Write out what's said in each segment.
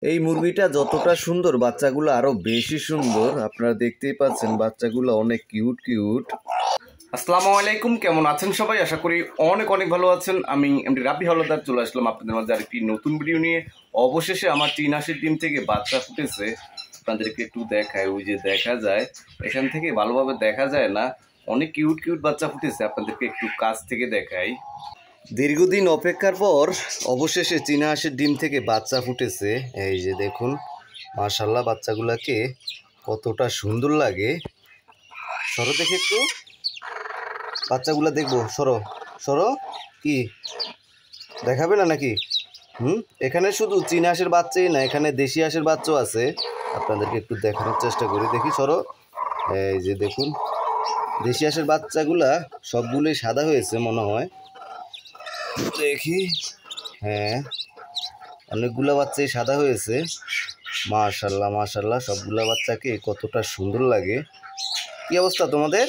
এই মুরগিটা যতটা সুন্দর বাচ্চাগুলো আরো বেশি সুন্দর। আপনারা দেখতেই পাচ্ছেন বাচ্চাগুলো অনেক কিউট কিউট। আসসালামু আলাইকুম, কেমন আছেন সবাই? আশা করি অনেক অনেক ভালো আছেন। আমি এমডি রাব্বি হলদার চলে আসলাম আপনাদের মাঝে আরেকটি নতুন ভিডিও নিয়ে। অবশেষে আমার 3 হাঁসের ডিম থেকে বাচ্চা ফুটেছে। আপনাদেরকে একটু দেখায়, ওই যে দেখা যায়, এখান থেকে ভালোভাবে দেখা যায় না, অনেক কিউট কিউট বাচ্চা ফুটেছে। আপনাদেরকে একটু কাছ থেকে দেখাই। দীর্ঘদিন অপেক্ষার পর অবশেষে চীনা হাঁসের ডিম থেকে বাচ্চা ফুটেছে। এই যে দেখুন, মাশাআল্লাহ বাচ্চাগুলাকে কতটা সুন্দর লাগে। সরো দেখে একটু, বাচ্চাগুলা দেখবো। সরো সরো, কি দেখাবে না নাকি? এখানে শুধু চীনা হাঁসের বাচ্চাই না, এখানে দেশি হাঁসের বাচ্চাও আছে। আপনাদেরকে একটু দেখানোর চেষ্টা করি, দেখি সরো। এই যে দেখুন, দেশি হাঁসের বাচ্চাগুলা সবগুলোই সাদা হয়েছে মনে হয়, দেখি। হ্যাঁ, অনেকগুলা বাচ্চাই সাদা হয়েছে। মাশাআল্লাহ মাশাআল্লাহ, সবগুলা বাচ্চাকে কতটা সুন্দর লাগে। কি অবস্থা তোমাদের?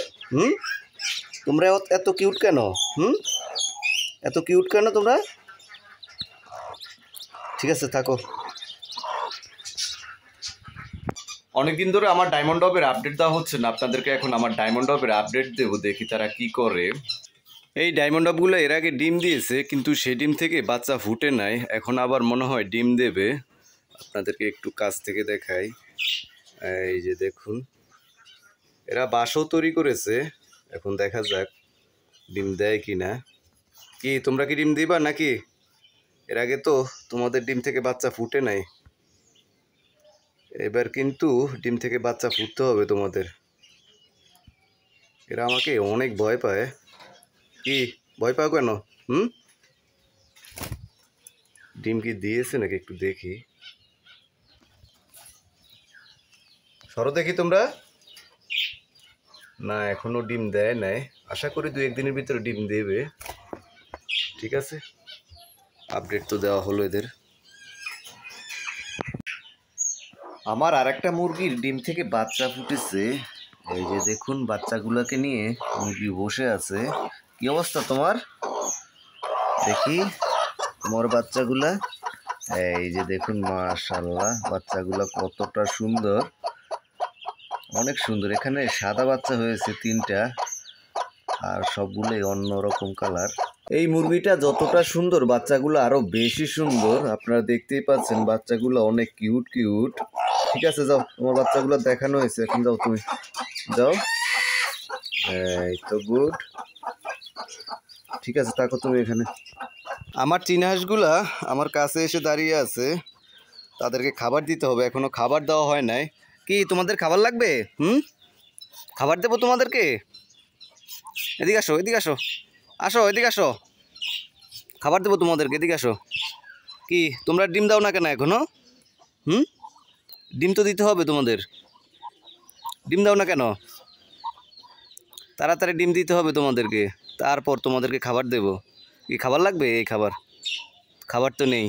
তোমরা এত কিউট কেন? এত কিউট কেন তোমরা? ঠিক আছে, থাকো। অনেকদিন ধরে আমার ডায়মন্ড ডবের আপডেট দেওয়া হচ্ছে না, আপনাদেরকে এখন আমার ডায়মন্ড ডবের আপডেট দেবো, দেখি তারা কি করে। এই ডায়মন্ড ডবগুলো এর আগে ডিম দিয়েছে, কিন্তু সেই ডিম থেকে বাচ্চা ফুটে নাই। এখন আবার মনে হয় ডিম দেবে। আপনাদেরকে একটু কাছ থেকে দেখাই। এই যে দেখুন, এরা বাসও তৈরি করেছে। এখন দেখা যাক ডিম দেয় কি না। কি তোমরা কি ডিম দিবা নাকি? এর আগে তো তোমাদের ডিম থেকে বাচ্চা ফুটে নাই, এবার কিন্তু ডিম থেকে বাচ্চা ফুটতে হবে তোমাদের। এরা আমাকে অনেক ভয় পায়। কি ভয় পাও কেন? ডিম কি দিয়েছে নাকি একটু দেখি। সরো দেখি তোমরা। না, এখনো ডিম দেয় নাই। আশা করি 2-1 দিনের ভিতরে ডিম দেবে। ঠিক আছে, আপডেট তো দেওয়া হলো এদের। আমার আরেকটা মুরগির ডিম থেকে বাচ্চা ফুটেছে। এই যে দেখুন, বাচ্চাগুলোকে নিয়ে মুরগি বসে আছে। কি অবস্থা তোমার? দেখি তোমার বাচ্চাগুলা। এই যে দেখুন, মাশাআল্লাহ বাচ্চাগুলা কতটা সুন্দর, অনেক সুন্দর। এখানে সাদা বাচ্চা হয়েছে 3টা, আর সবগুলোই অন্যরকম কালার। এই মুরগিটা যতটা সুন্দর বাচ্চাগুলো আরো বেশি সুন্দর। আপনারা দেখতেই পাচ্ছেন বাচ্চাগুলো অনেক কিউট কিউট। ঠিক আছে, যাও, তোমার বাচ্চাগুলো দেখানো হয়েছে, এখন যাও, তুমি যাও। এই তো গুড, ঠিক আছে, থাকো তুমি এখানে। আমার চীনা হাঁসগুলা আমার কাছে এসে দাঁড়িয়ে আছে, তাদেরকে খাবার দিতে হবে। এখনো খাবার দেওয়া হয় নাই। কি তোমাদের খাবার লাগবে? খাবার দেবো তোমাদেরকে। এদিকে আসো, এদিকে আসো, আসো এদিকে আসো, খাবার দেবো তোমাদেরকে, এদিকে আসো। কি তোমরা ডিম দাও না কেন এখনো? ডিম তো দিতে হবে তোমাদের। ডিম দাও না কেন? তাড়াতাড়ি ডিম দিতে হবে তোমাদেরকে, তারপর তোমাদেরকে খাবার দেব। কি খাবার লাগবে? এই খাবার, খাবার তো নেই।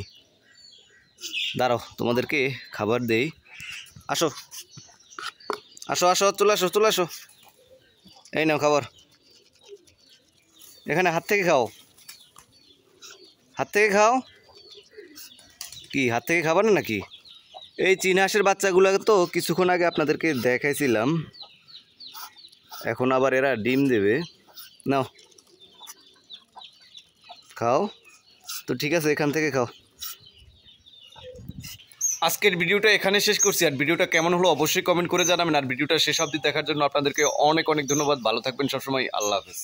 দাঁড়াও, তোমাদেরকে খাবার দেই। আসো আসো আসো, চলে আসো চলে আসো। এই নাও খাবার, এখানে হাত থেকে খাও, হাত থেকে খাও। কি হাত থেকে খাবার না নাকি? এই চীনা হাঁসের বাচ্চাগুলো তো কিছুক্ষণ আগে আপনাদেরকে দেখাইছিলাম, এখন আবার এরা ডিম দেবে। নাও খাও। তো ঠিক আছে, এখান থেকে খাও। আজকের ভিডিওটা এখানে শেষ করছি। আর ভিডিওটা কেমন হলো অবশ্যই কমেন্ট করে জানাবেন। আর ভিডিওটা শেষ অবধি দেখার জন্য আপনাদেরকে অনেক অনেক ধন্যবাদ। ভালো থাকবেন সবসময়। আল্লাহ হাফেজ।